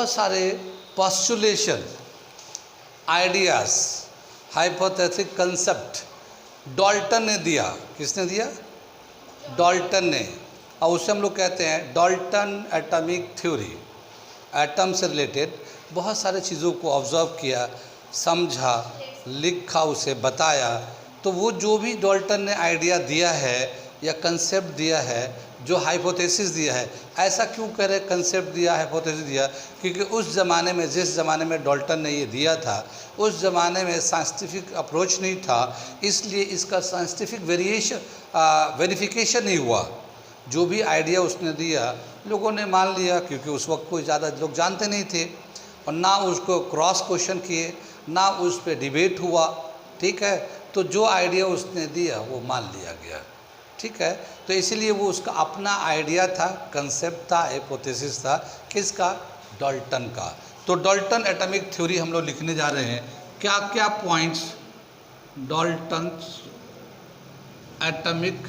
बहुत सारे पोस्टुलेशन, ideas, hypothetic concept Dalton ने दिया। किसने दिया? डाल्टन ने। और उसे हम लोग कहते हैं डाल्टन एटॉमिक थ्योरी। एटम से रिलेटेड बहुत सारे चीज़ों को ऑब्जर्व किया, समझा, लिखा, उसे बताया। तो वो जो भी डाल्टन ने आइडिया दिया है या कंसेप्ट दिया है, जो हाइपोथेसिस दिया है, ऐसा क्यों कह रहे कंसेप्ट दिया, हाइपोथेसिस दिया? क्योंकि उस ज़माने में, जिस ज़माने में डाल्टन ने ये दिया था, उस ज़माने में साइंटिफिक अप्रोच नहीं था, इसलिए इसका साइंटिफिक वेरिफिकेशन नहीं हुआ। जो भी आइडिया उसने दिया लोगों ने मान लिया, क्योंकि उस वक्त कोई ज़्यादा लोग जानते नहीं थे और ना उसको क्रॉस क्वेश्चन किए, ना उस पर डिबेट हुआ। ठीक है, तो जो आइडिया उसने दिया वो मान लिया गया। ठीक है, तो इसीलिए वो उसका अपना आइडिया था, कंसेप्ट था, हाइपोथेसिस था। किसका? डाल्टन का। तो डाल्टन एटॉमिक थ्योरी हम लोग लिखने जा रहे हैं। क्या क्या पॉइंट्स डाल्टन एटॉमिक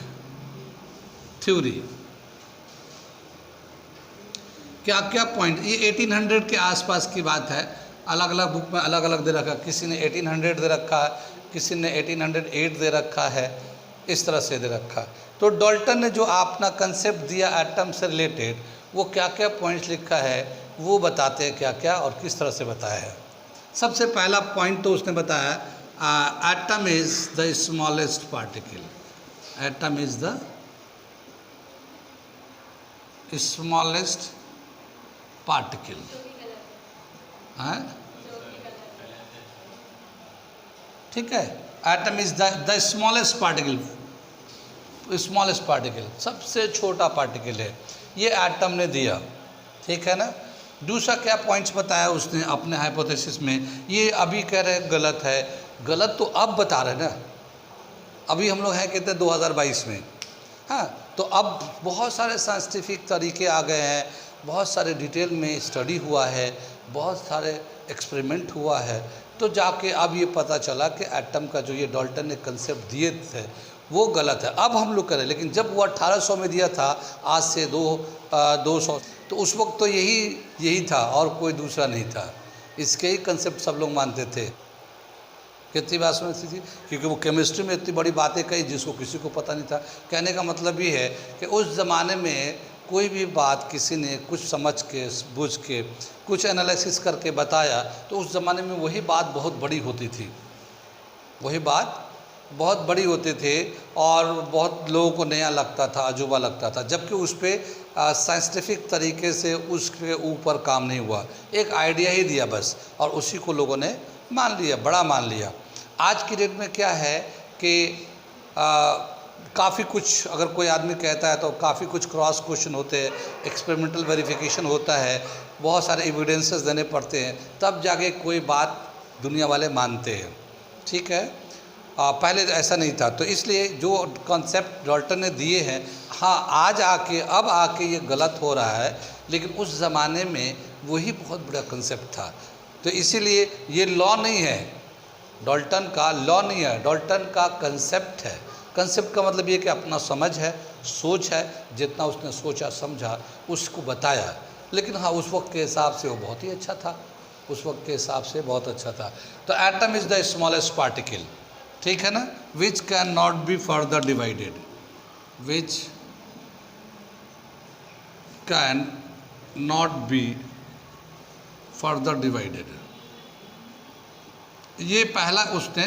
थ्योरी, क्या क्या पॉइंट? ये 1800 के आसपास की बात है। अलग अलग बुक में अलग अलग दे रखा है। किसी ने 1800 दे रखा है, किसी ने 1808 दे रखा है, इस तरह से दे रखा है। तो डाल्टन ने जो अपना कंसेप्ट दिया एटम से रिलेटेड, वो क्या क्या पॉइंट्स लिखा है वो बताते हैं क्या क्या और किस तरह से बताया है। सबसे पहला पॉइंट तो उसने बताया, atom is the smallest particle. Atom is the smallest particle है। ठीक है, atom is the smallest particle. Smallest particle सबसे छोटा पार्टिकल है, ये एटम ने दिया। ठीक है ना। दूसरा क्या पॉइंट्स बताया उसने अपने हाइपोथेसिस में? ये अभी कह रहे हैं गलत है, गलत तो अब बता रहे ना। अभी हम लोग हैं कहते हैं 2022 में। हाँ, तो अब बहुत सारे साइंटिफिक तरीके आ गए हैं, बहुत सारे डिटेल में स्टडी हुआ है, बहुत सारे एक्सपेरिमेंट हुआ है, तो जाके अब ये पता चला कि एटम का जो ये डाल्टन ने कंसेप्ट दिए थे वो गलत है। अब हम लोग करें, लेकिन जब वो 1800 में दिया था, आज से 200, तो उस वक्त तो यही था और कोई दूसरा नहीं था। इसके ही कंसेप्ट सब लोग मानते थे। कितनी बात समझती थी? क्योंकि वो केमिस्ट्री में इतनी बड़ी बातें कही जिसको किसी को पता नहीं था। कहने का मतलब ये है कि उस ज़माने में कोई भी बात किसी ने कुछ समझ के, बुझ के, कुछ एनालिसिस करके बताया, तो उस ज़माने में वही बात बहुत बड़ी होती थी, वही बात बहुत बड़ी होते थे और बहुत लोगों को नया लगता था, अजूबा लगता था, जबकि उस पर साइंटिफिक तरीके से उसके ऊपर काम नहीं हुआ। एक आइडिया ही दिया बस, और उसी को लोगों ने मान लिया, बड़ा मान लिया। आज की डेट में क्या है कि काफ़ी कुछ अगर कोई आदमी कहता है तो काफ़ी कुछ क्रॉस क्वेश्चन होते हैं, एक्सपेरिमेंटल वेरिफिकेशन होता है, बहुत सारे एविडेंसेस देने पड़ते हैं, तब जाके कोई बात दुनिया वाले मानते हैं। ठीक है, पहले ऐसा नहीं था। तो इसलिए जो कॉन्सेप्ट डाल्टन ने दिए हैं, हाँ आज आके, अब आके ये गलत हो रहा है, लेकिन उस ज़माने में वही बहुत बड़ा कंसेप्ट था। तो इसीलिए ये लॉ नहीं है, डाल्टन का लॉ नहीं है, डाल्टन का कंसेप्ट है। कंसेप्ट का मतलब ये कि अपना समझ है, सोच है, जितना उसने सोचा समझा उसको बताया। लेकिन हाँ, उस वक्त के हिसाब से वो बहुत ही अच्छा था, उस वक्त के हिसाब से बहुत अच्छा था। तो atom is the smallest particle, ठीक है ना, which can not be further divided, which can not be further divided. ये पहला उसने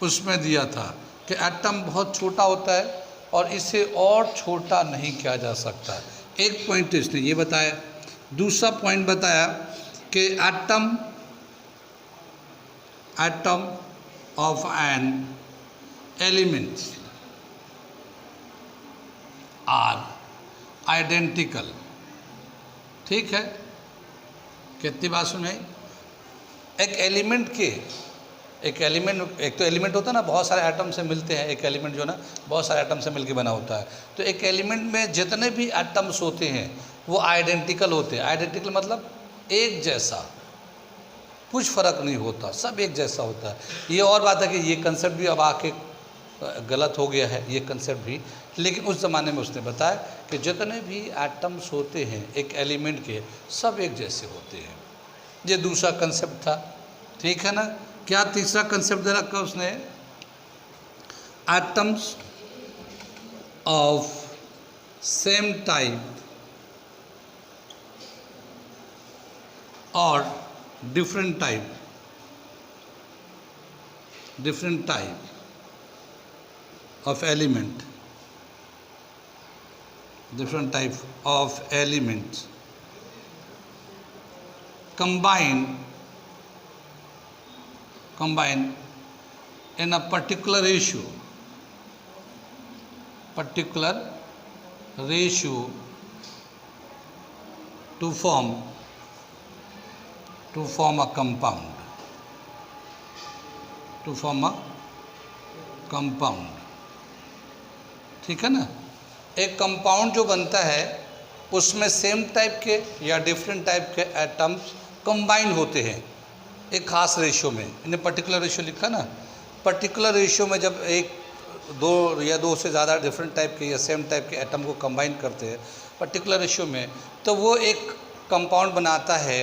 उसमें दिया था कि एटम बहुत छोटा होता है और इसे और छोटा नहीं किया जा सकता। एक पॉइंट इसने ये बताया। दूसरा पॉइंट बताया कि atom of an element are identical. ठीक है, कितनी बात सुनाई? एक एलिमेंट के, एक एलिमेंट, एक तो एलिमेंट होता है ना, बहुत सारे एटम से मिलते हैं। एक एलिमेंट जो है ना, बहुत सारे एटम से मिलके बना होता है। तो एक एलिमेंट में जितने भी एटम्स होते हैं वो आइडेंटिकल होते हैं। आइडेंटिकल मतलब एक जैसा, कुछ फ़र्क नहीं होता, सब एक जैसा होता है। ये और बात है कि ये कंसेप्ट भी अब आके गलत हो गया है, ये कंसेप्ट भी। लेकिन उस ज़माने में उसने बताया कि जितने भी एटम्स होते हैं एक एलिमेंट के, सब एक जैसे होते हैं। ये दूसरा कंसेप्ट था, ठीक है ना। क्या तीसरा कंसेप्ट दे रखा उसने, एटम्स ऑफ सेम टाइप और different type of element, different type of elements combine in a particular ratio to form a compound, ठीक है ना। एक कंपाउंड जो बनता है उसमें सेम टाइप के या डिफरेंट टाइप के एटम्स कंबाइन होते हैं एक खास रेशियो में। इन्हें पर्टिकुलर रेशियो लिखा ना, पर्टिकुलर रेशियो में जब एक दो या दो से ज़्यादा डिफरेंट टाइप के या सेम टाइप के एटम को कंबाइन करते हैं पर्टिकुलर रेशियो में, तो वो एक कंपाउंड बनाता है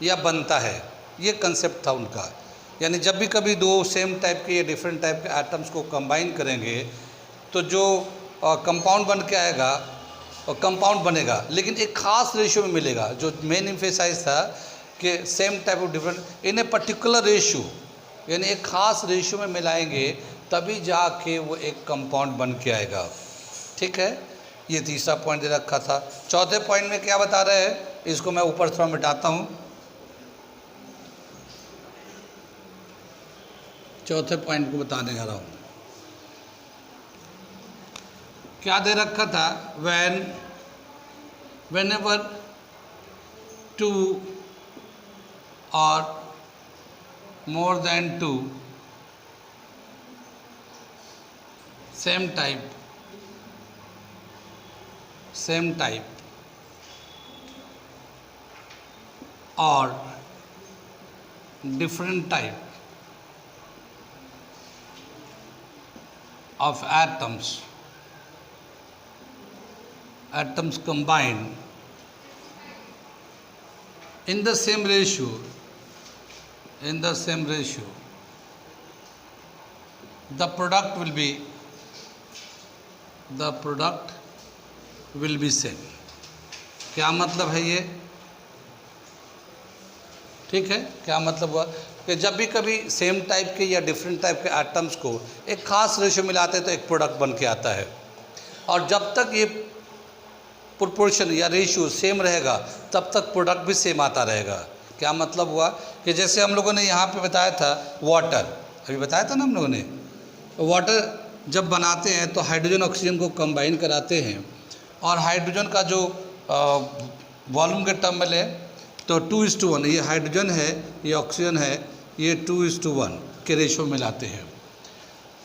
या बनता है। ये कंसेप्ट था उनका। यानी जब भी कभी दो सेम टाइप के या डिफरेंट टाइप के एटम्स को कंबाइन करेंगे तो जो कंपाउंड बन के आएगा और कंपाउंड बनेगा, लेकिन एक खास रेशियो में मिलेगा। जो मेन एम्फेसाइज था कि same type of different, in a particular ratio, यानी एक खास रेशियो में मिलाएंगे तभी जाके वो एक कंपाउंड बन के आएगा, ठीक है। ये तीसरा पॉइंट दे रखा था। चौथे पॉइंट में क्या बता रहे हैं, इसको मैं ऊपर थोड़ा मिटाता हूँ। चौथे पॉइंट को बताने जा रहा हूँ। क्या दे रखा था, whenever two or more than two same type or different type of atoms combine in the same ratio, the product will be same। क्या मतलब है ये, ठीक है। क्या मतलब हुआ कि जब भी कभी सेम टाइप के या डिफरेंट टाइप के एटम्स को एक खास रेशियो मिलाते हैं तो एक प्रोडक्ट बन के आता है। और जब तक ये प्रोपोर्शन या रेशियो सेम रहेगा तब तक प्रोडक्ट भी सेम आता रहेगा। क्या मतलब हुआ कि जैसे हम लोगों ने यहाँ पे बताया था वाटर, अभी बताया था ना हम लोगों ने, वाटर जब बनाते हैं तो हाइड्रोजन ऑक्सीजन को कंबाइन कराते हैं और हाइड्रोजन का जो वॉल्यूम के टर्म में ले तो 2:1, ये हाइड्रोजन है, ये ऑक्सीजन है, ये 2:1 के रेशियो में लाते हैं।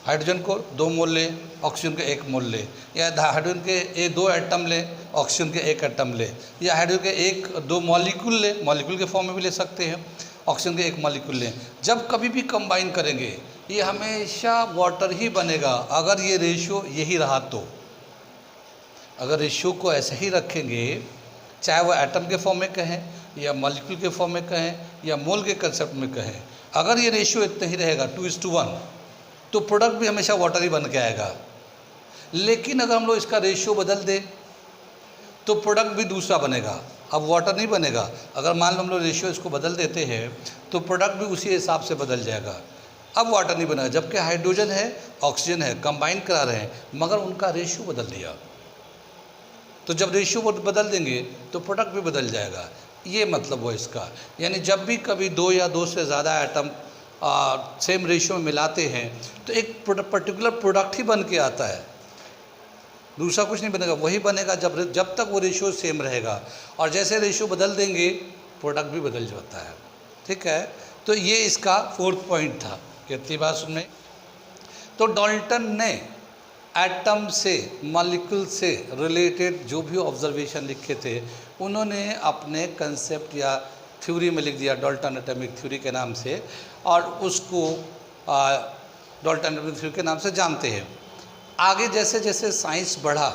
हाइड्रोजन को 2 मोल ले, ऑक्सीजन के 1 मोल ले, या हाइड्रोजन के 2 एटम ले, ऑक्सीजन के 1 एटम ले, या हाइड्रोजन के 2 मॉलिक्यूल ले, मॉलिक्यूल के फॉर्म में भी ले सकते हैं, ऑक्सीजन के 1 मॉलिक्यूल ले। जब कभी भी कंबाइन करेंगे ये हमेशा वाटर ही बनेगा अगर ये रेशियो यही रहा तो। अगर रेशियो को ऐसे ही रखेंगे, चाहे वो एटम के फॉर्म में कहें या मॉलिक्यूल के फॉर्म में कहें या मोल के कंसेप्ट में कहें, अगर ये रेशियो इतना ही रहेगा 2:1 तो प्रोडक्ट भी हमेशा वाटर ही बन के आएगा। लेकिन अगर हम लोग इसका रेशियो बदल दें तो प्रोडक्ट भी दूसरा बनेगा, अब वाटर नहीं बनेगा। अगर मान लो हम लोग रेशियो इसको बदल देते हैं तो प्रोडक्ट भी उसी हिसाब से बदल जाएगा, अब वाटर नहीं बनेगा। जबकि हाइड्रोजन है, ऑक्सीजन है, कंबाइन करा रहे हैं मगर उनका रेशियो बदल दिया, तो जब रेशियो बदल देंगे तो प्रोडक्ट भी बदल जाएगा। ये मतलब हुआ इसका। यानी जब भी कभी 2 या 2 से ज़्यादा एटम सेम रेशियो में मिलाते हैं तो एक पर्टिकुलर प्रोडक्ट ही बन के आता है, दूसरा कुछ नहीं बनेगा। वही बनेगा जब तक वो रेशियो सेम रहेगा, और जैसे रेशियो बदल देंगे प्रोडक्ट भी बदल जाता है, ठीक है। तो ये इसका 4th पॉइंट था। कितनी बात सुनने। तो डाल्टन ने एटम से, मॉलिक्यूल से रिलेटेड जो भी ऑब्जर्वेशन लिखे थे उन्होंने अपने कंसेप्ट या थ्योरी में लिख दिया, डाल्टन एटॉमिक थ्योरी के नाम से, और उसको डाल्टन एटॉमिक थ्योरी के नाम से जानते हैं। आगे जैसे जैसे साइंस बढ़ा